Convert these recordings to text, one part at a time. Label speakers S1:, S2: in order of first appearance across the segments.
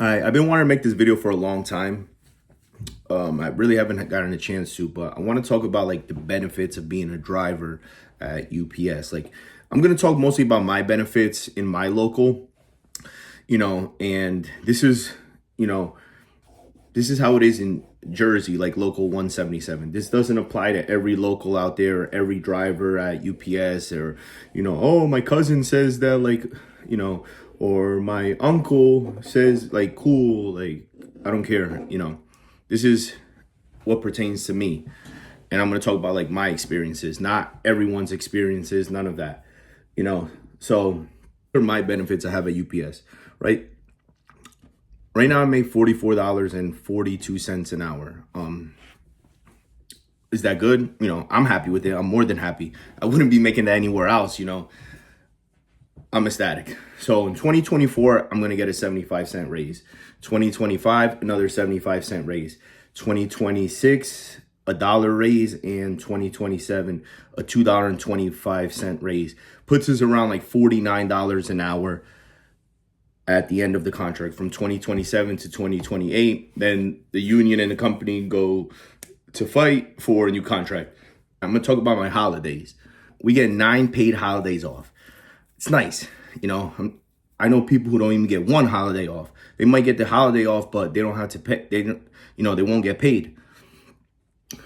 S1: I've been wanting to make this video for a long time. I really haven't gotten a chance to, but I want to talk about like the benefits of being a driver at UPS. Like, I'm going to talk mostly about my benefits in my local, and this is how it is in Jersey, like local 177. This doesn't apply to every local out there, or every driver at UPS, or, oh, my cousin says that, like, or my uncle says, like, cool, like, I don't care, This is what pertains to me. And I'm going to talk about like my experiences, not everyone's experiences, none of that, So, for my benefits I have at UPS, right? Right now I make $44.42 an hour. Is that good? I'm happy with it. I'm more than happy. I wouldn't be making that anywhere else, I'm ecstatic. So in 2024, I'm going to get a 75-cent raise. 2025, another 75-cent raise. 2026, a dollar raise, and 2027, a $2.25 raise. Puts us around like $49 an hour at the end of the contract from 2027 to 2028. Then the union and the company go to fight for a new contract. I'm going to talk about my holidays. We get 9 paid holidays off. It's nice. I know people who don't even get one holiday off. They might get the holiday off, but they don't have to pay. They won't get paid.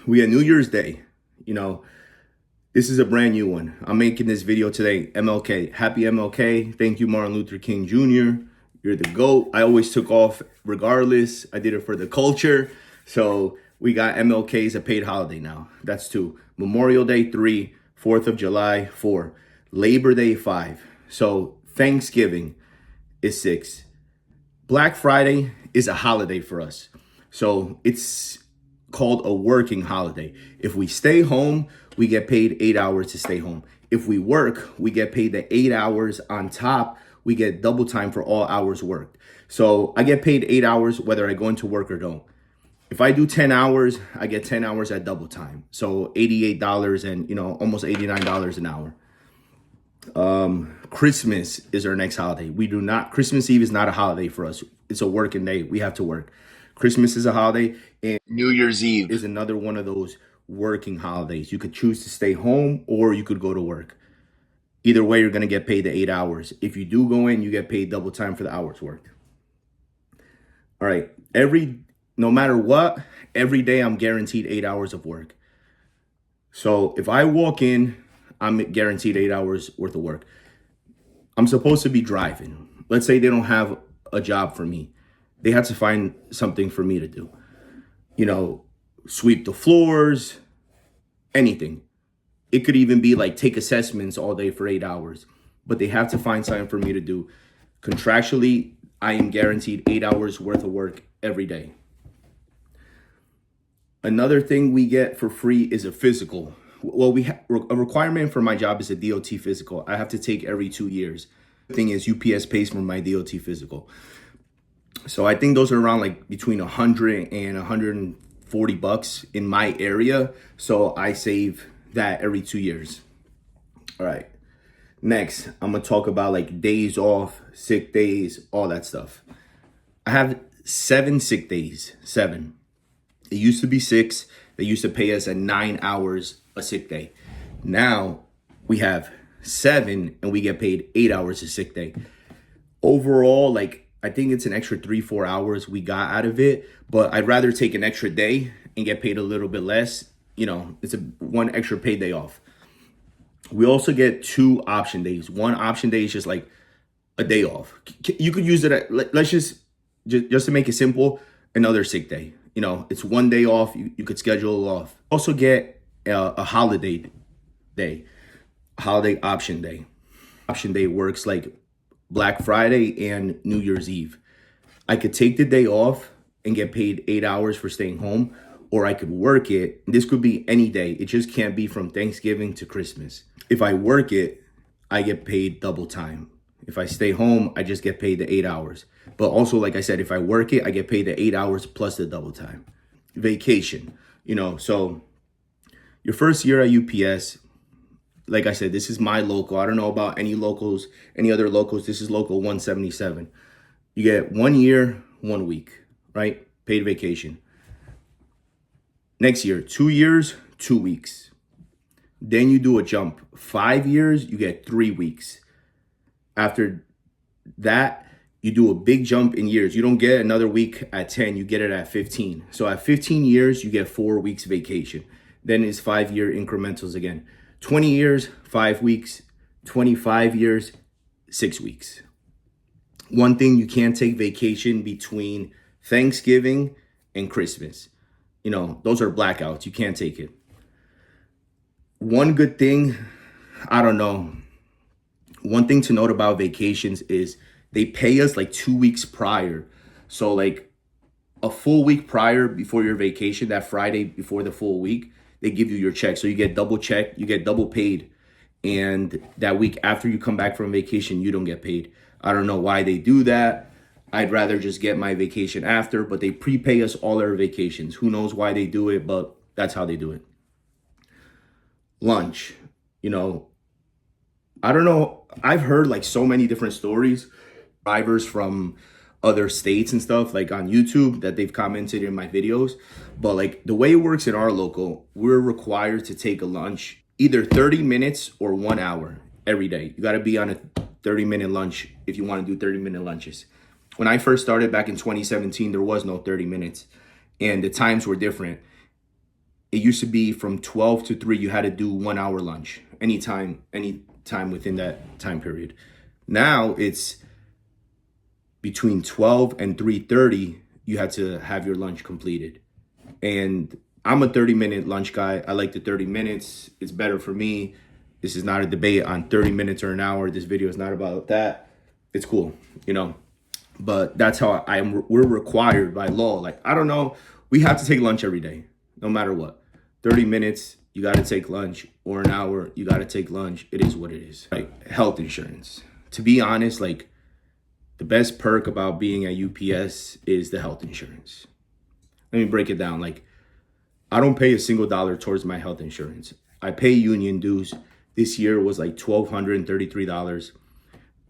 S1: We had New Year's Day. This is a brand new one. I'm making this video today. MLK. Happy MLK. Thank you, Martin Luther King Jr. You're the GOAT. I always took off regardless. I did it for the culture. So we got MLK as a paid holiday now. That's 2. Memorial Day, 3. 4th of July, 4. Labor Day, 5. So Thanksgiving is 6. Black Friday is a holiday for us. So it's called a working holiday. If we stay home, we get paid 8 hours to stay home. If we work, we get paid the 8 hours on top. We get double time for all hours worked. So I get paid 8 hours whether I go into work or don't. If I do 10 hours, I get 10 hours at double time. So $88 and, almost $89 an hour. Christmas is our next holiday. Christmas Eve is not a holiday for us. It's a working day. We have to work. Christmas is a holiday, and New Year's Eve is another one of those working holidays. You could choose to stay home or you could go to work. Either way, you're going to get paid the 8 hours. If you do go in, you get paid double time for the hours worked. All right. No matter what, every day I'm guaranteed 8 hours of work. So if I walk in, I'm guaranteed 8 hours worth of work. I'm supposed to be driving. Let's say they don't have a job for me. They have to find something for me to do. Sweep the floors, anything. It could even be like take assessments all day for 8 hours. But they have to find something for me to do. Contractually, I am guaranteed 8 hours worth of work every day. Another thing we get for free is a physical. Well, a requirement for my job is a DOT physical. I have to take every 2 years. The thing is, UPS pays for my DOT physical. So I think those are around like between $100 and $140 in my area. So I save that every 2 years. All right. Next, I'm going to talk about like days off, sick days, all that stuff. I have 7 sick days, 7. It used to be 6. They used to pay us at 9 hours a sick day. Now we have 7 and we get paid 8 hours a sick day. Overall, like, I think it's an extra 3-4 hours we got out of it, but I'd rather take an extra day and get paid a little bit less. It's one extra paid day off. We also get 2 option days. One option day is just like a day off. You could use it let's just to make it simple, another sick day. It's one day off. You could schedule off. Also get a holiday day, holiday option day. Option day works like Black Friday and New Year's Eve. I could take the day off and get paid 8 hours for staying home, or I could work it. This could be any day. It just can't be from Thanksgiving to Christmas. If I work it, I get paid double time. If I stay home, I just get paid the 8 hours. But also, like I said, if I work it, I get paid the 8 hours plus the double time. Vacation, so your first year at UPS, like I said, this is my local. I don't know about any other locals. This is local 177. You get 1 year 1 week, right? Paid vacation. Next year, 2 years, 2 weeks. Then you do a jump. 5 years, you get 3 weeks. After that, you do a big jump in years. You don't get another week at 10, you get it at 15. So at 15 years, you get 4 weeks vacation. Then it's 5-year incrementals again. 20 years, 5 weeks. 25 years, 6 weeks. One thing, you can't take vacation between Thanksgiving and Christmas. Those are blackouts. You can't take it. One good thing, I don't know. One thing to note about vacations is they pay us like 2 weeks prior. So like a full week prior before your vacation, that Friday before the full week, they give you your check. So you get double checked, you get double paid. And that week after you come back from vacation, you don't get paid. I don't know why they do that. I'd rather just get my vacation after, but they prepay us all our vacations. Who knows why they do it, but that's how they do it. Lunch, I don't know. I've heard like so many different stories, drivers from other states and stuff like on YouTube that they've commented in my videos. But like the way it works in our local, we're required to take a lunch either 30 minutes or 1 hour every day. You got to be on a 30-minute lunch if you want to do 30-minute lunches. When I first started back in 2017, there was no 30 minutes and the times were different. It used to be from 12 to 3, you had to do 1 hour lunch anytime within that time period. Now it's between 12 and 3:30, you had to have your lunch completed. And I'm a 30-minute lunch guy. I like the 30 minutes. It's better for me. This is not a debate on 30 minutes or an hour. This video is not about that. It's cool, But that's how we're required by law. Like, I don't know. We have to take lunch every day, no matter what. 30 minutes, you got to take lunch, or an hour, you got to take lunch. It is what it is. Like health insurance. To be honest, like the best perk about being at UPS is the health insurance. Let me break it down. Like, I don't pay a single dollar towards my health insurance. I pay union dues. This year was like $1,233,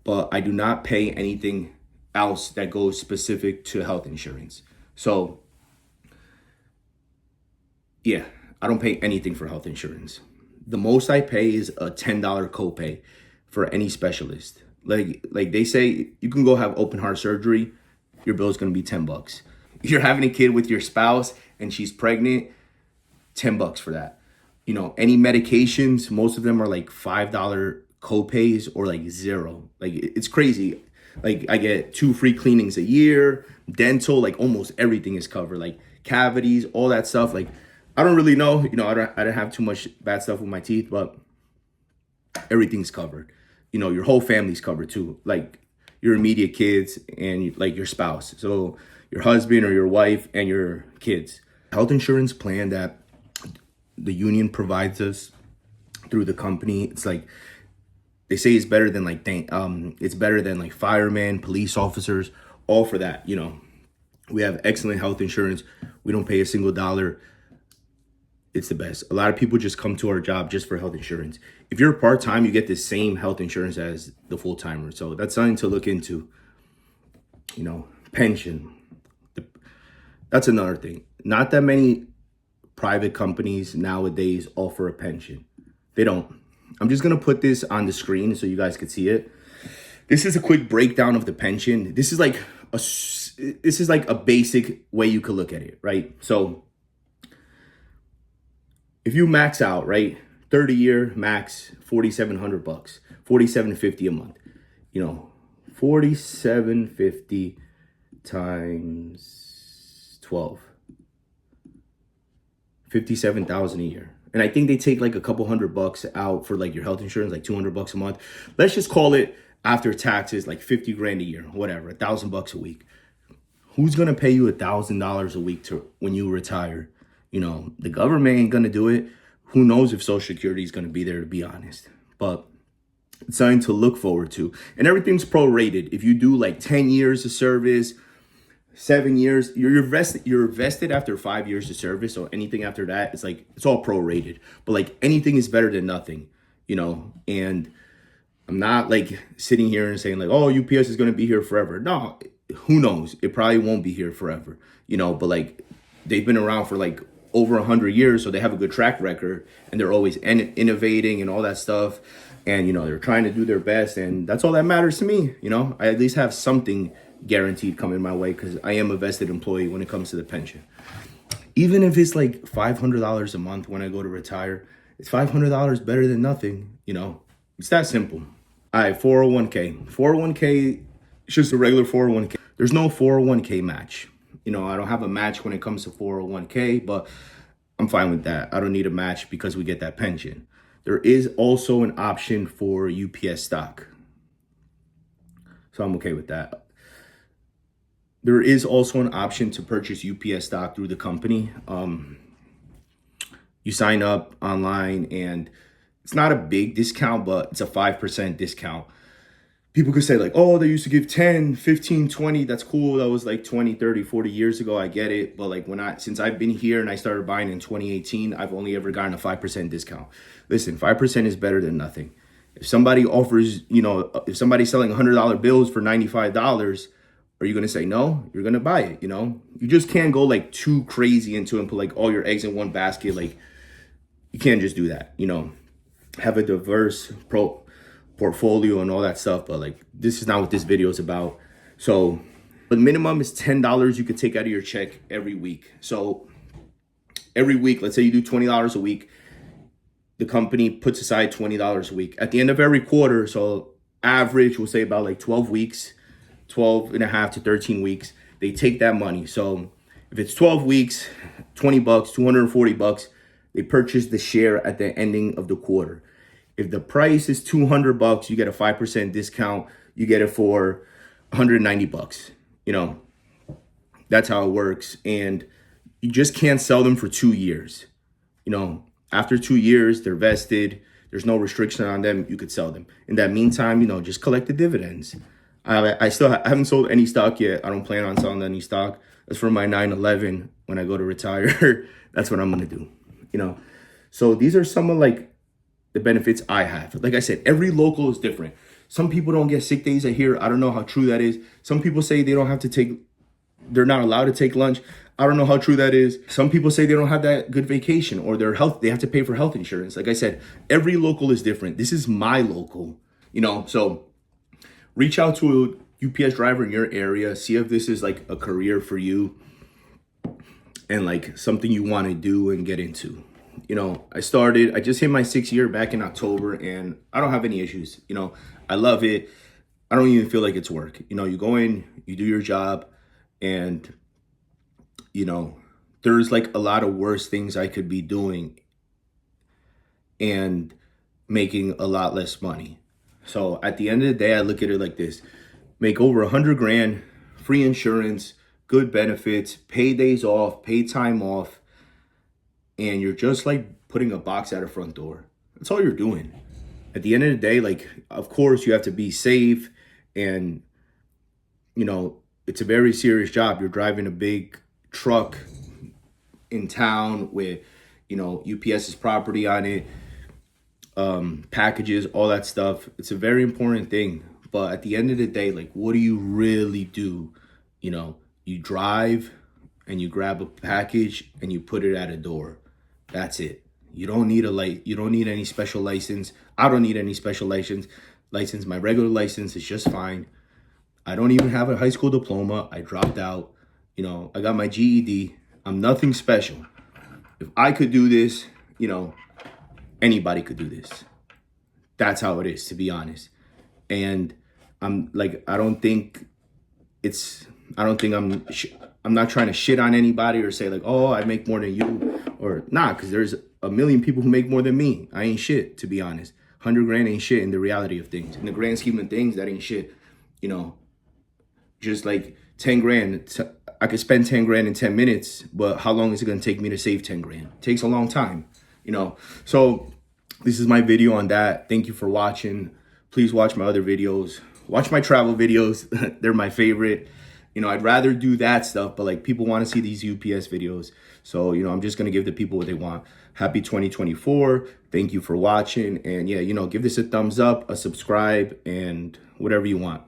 S1: but I do not pay anything else that goes specific to health insurance. So yeah, I don't pay anything for health insurance. The most I pay is a $10 copay for any specialist. Like they say, you can go have open heart surgery, your bill is going to be $10. If you're having a kid with your spouse and she's pregnant, $10 for that. Any medications, most of them are like $5 copays or like zero. Like it's crazy. Like I get 2 free cleanings a year, dental, like almost everything is covered, like cavities, all that stuff. Like I don't really know, I don't have too much bad stuff with my teeth, but everything's covered. Your whole family's covered too, like your immediate kids and like your spouse. So your husband or your wife and your kids. Health insurance plan that the union provides us through the company, it's like they say it's better than it's better than like firemen, police officers, all for that. We have excellent health insurance. We don't pay a single dollar. It's the best. A lot of people just come to our job just for health insurance. If you're part-time, you get the same health insurance as the full-timer. So that's something to look into. Pension. That's another thing. Not that many private companies nowadays offer a pension. They don't. I'm just going to put this on the screen so you guys can see it. This is a quick breakdown of the pension. This is like a basic way you could look at it, right? So if you max out, right, 30-year max, $4,700, $4,750 a month. $4,750 times 12, $57,000 a year. And I think they take like a couple $100 out for like your health insurance, like $200 a month. Let's just call it after taxes, like 50 grand a year, whatever, $1,000 a week. Who's going to pay you $1,000 a week when you retire? The government ain't going to do it. Who knows if Social Security is going to be there, to be honest. But it's something to look forward to. And everything's prorated. If you do like 10 years of service, 7 years, you're vested after 5 years of service. So anything after that, it's all prorated. But like anything is better than nothing, and I'm not like sitting here and saying like, oh, UPS is going to be here forever. No, who knows? It probably won't be here forever, but like they've been around for like over 100 years, so they have a good track record, and they're always innovating and all that stuff. And, they're trying to do their best, and that's all that matters to me. I at least have something guaranteed coming my way because I am a vested employee when it comes to the pension. Even if it's like $500 a month when I go to retire, it's $500 better than nothing. It's that simple. All right, 401k. 401k, it's just a regular 401k. There's no 401k match. I don't have a match when it comes to 401k, but I'm fine with that. I don't need a match because we get that pension. There is also an option for UPS stock, so I'm okay with that. There is also an option to purchase UPS stock through the company. You sign up online, and it's not a big discount, but it's a 5% discount. People could say like, oh, they used to give 10, 15, 20. That's cool. That was like 20, 30, 40 years ago. I get it. But like since I've been here and I started buying in 2018, I've only ever gotten a 5% discount. Listen, 5% is better than nothing. If somebody offers, if somebody's selling $100 bills for $95, are you going to say no? You're going to buy it, You just can't go like too crazy into it and put like all your eggs in one basket. Like you can't just do that, Have a diverse portfolio and all that stuff, but like this is not what this video is about. So the minimum is $10 you could take out of your check every week. So every week, let's say you do $20 a week, the company puts aside $20 a week at the end of every quarter. So average, we'll say about like 12 weeks, 12 and a half to 13 weeks, they take that money. So if it's 12 weeks, $20, $240, they purchase the share at the ending of the quarter. If the price is $200, you get a 5% discount. You get it for $190. That's how it works. And you just can't sell them for 2 years. After 2 years, they're vested. There's no restriction on them. You could sell them. In that meantime, just collect the dividends. I haven't sold any stock yet. I don't plan on selling any stock. That's for my 9/11 when I go to retire. That's what I'm going to do. So these are some of like the benefits I have. Like I said, every local is different. Some people don't get sick days. I hear, I don't know how true that is. Some people say they're not allowed to take lunch. I don't know how true that is. Some people say they don't have that good vacation or they have to pay for health insurance. Like I said, every local is different. This is my local, so reach out to a UPS driver in your area. See if this is like a career for you and like something you want to do and get into. I just hit my 6th year back in October, and I don't have any issues. I love it. I don't even feel like it's work. You go in, you do your job, and, there's like a lot of worse things I could be doing and making a lot less money. So at the end of the day, I look at it like this: make over 100 grand, free insurance, good benefits, pay days off, pay time off. And you're just like putting a box at a front door. That's all you're doing. At the end of the day, like, of course, you have to be safe. And, it's a very serious job. You're driving a big truck in town with, UPS's property on it, packages, all that stuff. It's a very important thing. But at the end of the day, like, what do you really do? You drive and you grab a package and you put it at a door. That's it. You don't need you don't need any special license. I don't need any special license. My regular license is just fine. I don't even have a high school diploma. I dropped out. I got my GED. I'm nothing special. If I could do this, anybody could do this. That's how it is, to be honest. And I'm not trying to shit on anybody or say like, oh, I make more than you, or not, because there's a million people who make more than me. I ain't shit, to be honest. 100 grand ain't shit in the reality of things. In the grand scheme of things, that ain't shit. Just like 10 grand, I could spend 10 grand in 10 minutes, but how long is it going to take me to save 10 grand? It takes a long time, So this is my video on that. Thank you for watching. Please watch my other videos. Watch my travel videos. They're my favorite. I'd rather do that stuff, but like people want to see these UPS videos. So, I'm just going to give the people what they want. Happy 2024. Thank you for watching. And yeah, give this a thumbs up, a subscribe, and whatever you want.